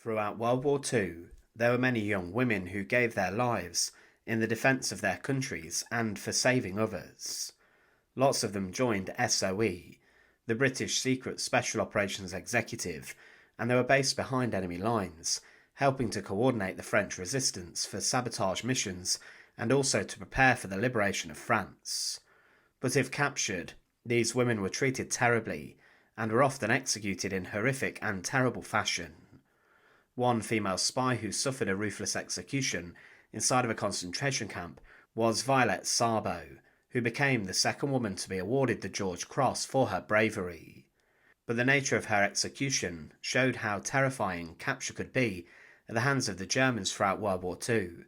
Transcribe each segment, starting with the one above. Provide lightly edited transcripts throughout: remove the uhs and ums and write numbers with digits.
Throughout World War II, there were many young women who gave their lives in the defence of their countries and for saving others. Lots of them joined SOE, the British Secret Special Operations Executive, and they were based behind enemy lines, helping to coordinate the French resistance for sabotage missions and also to prepare for the liberation of France. But if captured, these women were treated terribly and were often executed in horrific and terrible fashion. One female spy who suffered a ruthless execution inside of a concentration camp was Violette Szabo, who became the second woman to be awarded the George Cross for her bravery. But the nature of her execution showed how terrifying capture could be at the hands of the Germans throughout World War II,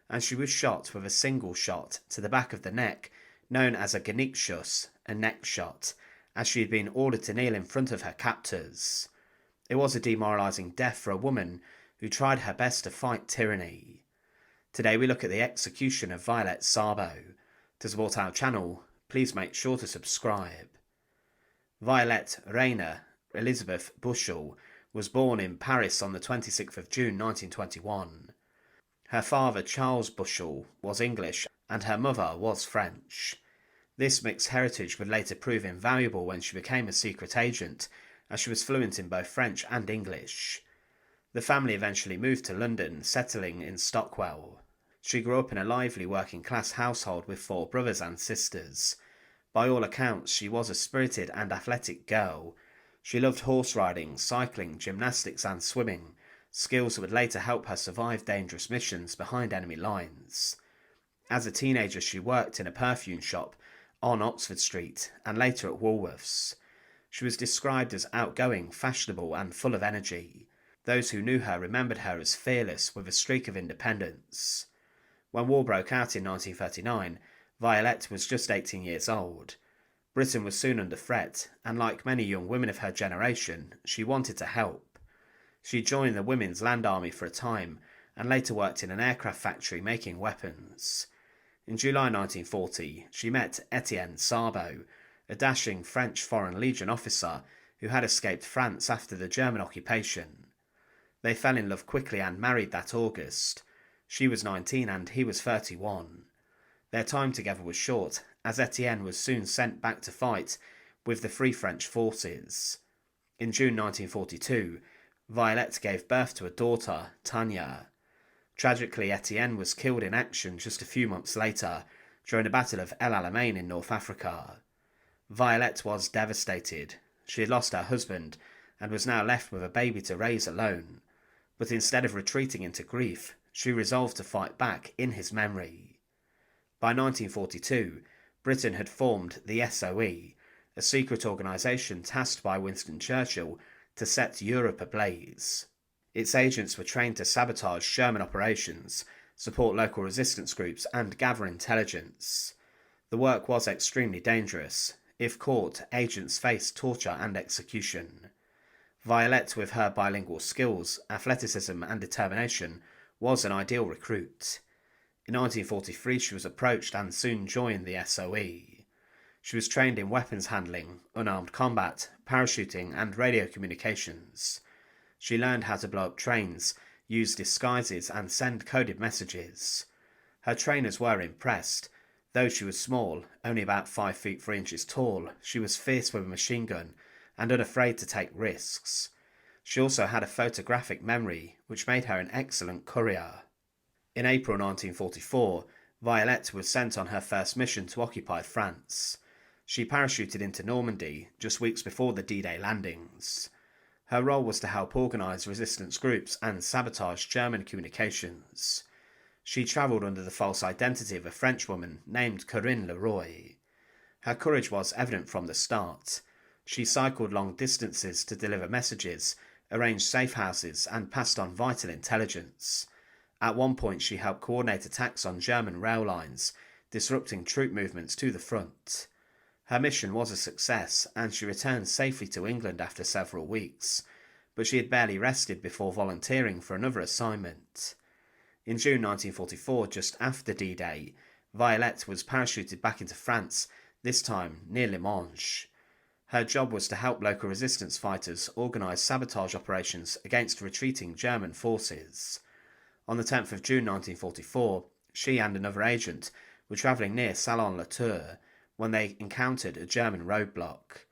and she was shot with a single shot to the back of the neck, known as a Genickschuss, a neck shot, as she had been ordered to kneel in front of her captors. It was a demoralising death for a woman who tried her best to fight tyranny. Today we look at the execution of Violette Szabo. To support our channel, please make sure to subscribe. Violette Rainer Elizabeth Buschel was born in Paris on the 26th of June 1921. Her father, Charles Buschel, was English and her mother was French. This mixed heritage would later prove invaluable when she became a secret agent, as she was fluent in both French and English. The family eventually moved to London, settling in Stockwell. She grew up in a lively working-class household with 4 brothers and sisters. By all accounts, she was a spirited and athletic girl. She loved horse riding, cycling, gymnastics and swimming, skills that would later help her survive dangerous missions behind enemy lines. As a teenager, she worked in a perfume shop on Oxford Street and later at Woolworths. She was described as outgoing, fashionable and full of energy. Those who knew her remembered her as fearless with a streak of independence. When war broke out in 1939, Violette was just 18 years old. Britain was soon under threat, and like many young women of her generation, she wanted to help. She joined the Women's Land Army for a time, and later worked in an aircraft factory making weapons. In July 1940, she met Etienne Szabo, a dashing French Foreign Legion officer who had escaped France after the German occupation. They fell in love quickly and married that August. She was 19 and he was 31. Their time together was short, as Etienne was soon sent back to fight with the Free French forces. In June 1942, Violette gave birth to a daughter, Tanya. Tragically, Etienne was killed in action just a few months later during the Battle of El Alamein in North Africa. Violette was devastated. She had lost her husband and was now left with a baby to raise alone. But instead of retreating into grief, she resolved to fight back in his memory. By 1942, Britain had formed the SOE, a secret organisation tasked by Winston Churchill to set Europe ablaze. Its agents were trained to sabotage Sherman operations, support local resistance groups and gather intelligence. The work was extremely dangerous. If caught, agents faced torture and execution. Violette, with her bilingual skills, athleticism and determination, was an ideal recruit. In 1943 she was approached and soon joined the SOE. She was trained in weapons handling, unarmed combat, parachuting and radio communications. She learned how to blow up trains, use disguises and send coded messages. Her trainers were impressed. Though she was small, only about 5 feet 3 inches tall, she was fierce with a machine gun and unafraid to take risks. She also had a photographic memory, which made her an excellent courier. In April 1944, Violette was sent on her first mission to occupy France. She parachuted into Normandy just weeks before the D-Day landings. Her role was to help organise resistance groups and sabotage German communications. She travelled under the false identity of a Frenchwoman named Corinne Leroy. Her courage was evident from the start. She cycled long distances to deliver messages, arranged safe houses and passed on vital intelligence. At one point she helped coordinate attacks on German rail lines, disrupting troop movements to the front. Her mission was a success and she returned safely to England after several weeks, but she had barely rested before volunteering for another assignment. In June 1944, just after D-Day, Violette was parachuted back into France, this time near Limoges. Her job was to help local resistance fighters organise sabotage operations against retreating German forces. On the 10th of June 1944, she and another agent were travelling near Salon-la-Tour when they encountered a German roadblock.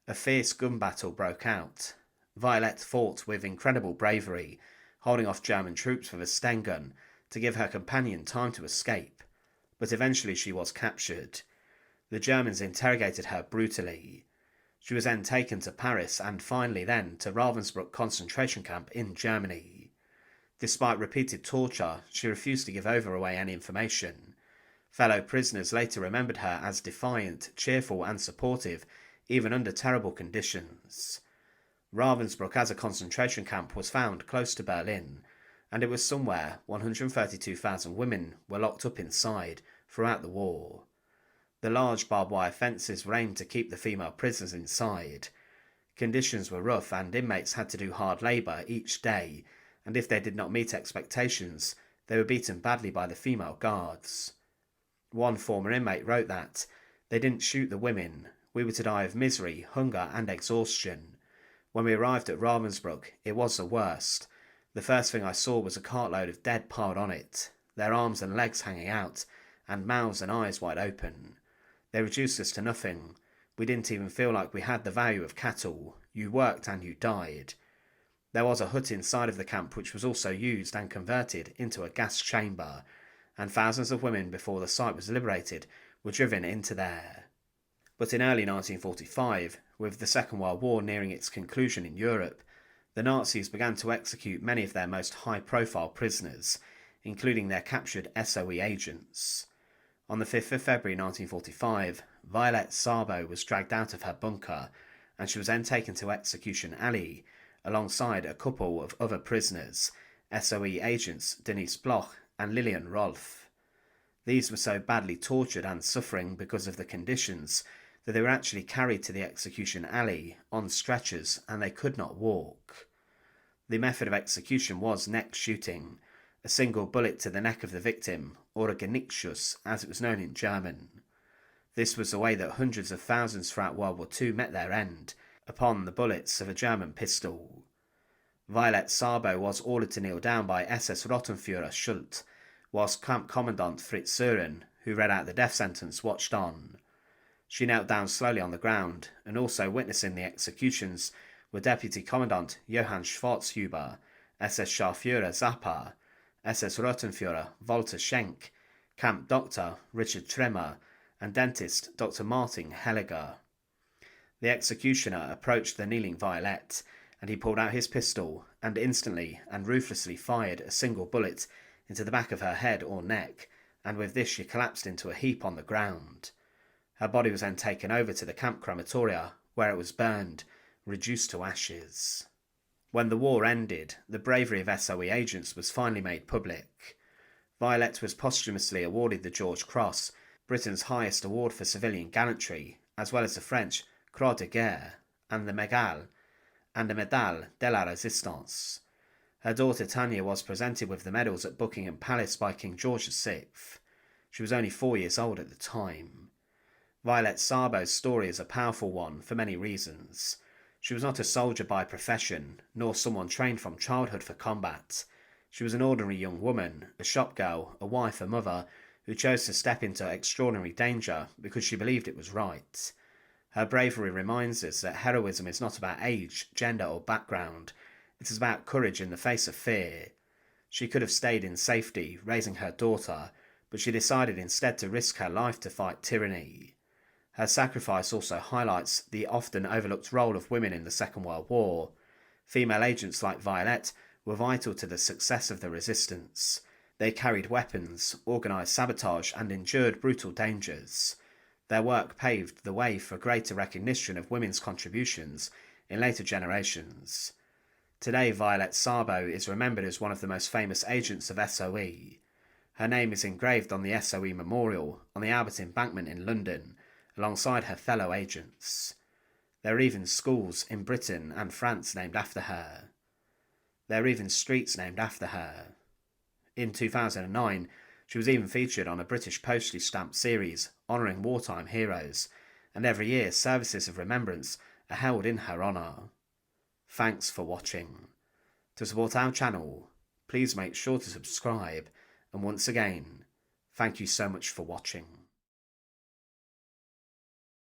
A fierce gun battle broke out. Violette fought with incredible bravery, holding off German troops with a Sten gun to give her companion time to escape, but eventually she was captured. The Germans interrogated her brutally. She was then taken to Paris and finally then to Ravensbrück concentration camp in Germany. Despite repeated torture, she refused to give away any information. Fellow prisoners later remembered her as defiant, cheerful and supportive, even under terrible conditions. Ravensbrück as a concentration camp was found close to Berlin, and it was somewhere 132,000 women were locked up inside throughout the war. The large barbed wire fences were aimed to keep the female prisoners inside. Conditions were rough and inmates had to do hard labour each day, and if they did not meet expectations, they were beaten badly by the female guards. One former inmate wrote that, "They didn't shoot the women. We were to die of misery, hunger and exhaustion. When we arrived at Ravensbrück, it was the worst. The first thing I saw was a cartload of dead piled on it, their arms and legs hanging out, and mouths and eyes wide open. They reduced us to nothing. We didn't even feel like we had the value of cattle. You worked and you died." There was a hut inside of the camp which was also used and converted into a gas chamber, and thousands of women before the site was liberated were driven into there. But in early 1945, with the Second World War nearing its conclusion in Europe, the Nazis began to execute many of their most high-profile prisoners, including their captured SOE agents. On the 5th of February 1945, Violette Szabo was dragged out of her bunker, and she was then taken to Execution Alley, alongside a couple of other prisoners, SOE agents Denise Bloch and Lilian Rolf. These were so badly tortured and suffering because of the conditions that they were actually carried to the Execution Alley on stretchers and they could not walk. The method of execution was neck shooting, a single bullet to the neck of the victim, or a Genickschuss as it was known in German. This was the way that hundreds of thousands throughout World War II met their end, upon the bullets of a German pistol. Violette Szabo was ordered to kneel down by SS Rottenführer Schult, whilst Camp Commandant Fritz Sören, who read out the death sentence, watched on. She knelt down slowly on the ground, and also witnessing the executions were Deputy Commandant Johann Schwarzhuber, SS Scharführer Zappa, SS Rottenführer Walter Schenk, Camp Doctor Richard Tremmer, and dentist Dr. Martin Helliger. The executioner approached the kneeling Violette, and he pulled out his pistol and instantly and ruthlessly fired a single bullet into the back of her head or neck, and with this she collapsed into a heap on the ground. Her body was then taken over to the camp crematoria, where it was burned, reduced to ashes. When the war ended, the bravery of SOE agents was finally made public. Violette was posthumously awarded the George Cross, Britain's highest award for civilian gallantry, as well as the French Croix de Guerre and the Médaille de la Résistance. Her daughter Tanya was presented with the medals at Buckingham Palace by King George VI. She was only 4 years old at the time. Violette Szabo's story is a powerful one for many reasons. She was not a soldier by profession, nor someone trained from childhood for combat. She was an ordinary young woman, a shop girl, a wife, a mother, who chose to step into extraordinary danger because she believed it was right. Her bravery reminds us that heroism is not about age, gender or background. It is about courage in the face of fear. She could have stayed in safety, raising her daughter, but she decided instead to risk her life to fight tyranny. Her sacrifice also highlights the often overlooked role of women in the Second World War. Female agents like Violette were vital to the success of the resistance. They carried weapons, organised sabotage and endured brutal dangers. Their work paved the way for greater recognition of women's contributions in later generations. Today, Violette Szabo is remembered as one of the most famous agents of SOE. Her name is engraved on the SOE Memorial on the Albert Embankment in London, alongside her fellow agents. There are even schools in Britain and France named after her. There are even streets named after her. In 2009, she was even featured on a British postage stamp series honouring wartime heroes, and every year services of remembrance are held in her honour. Thanks for watching. To support our channel, please make sure to subscribe, and once again, thank you so much for watching.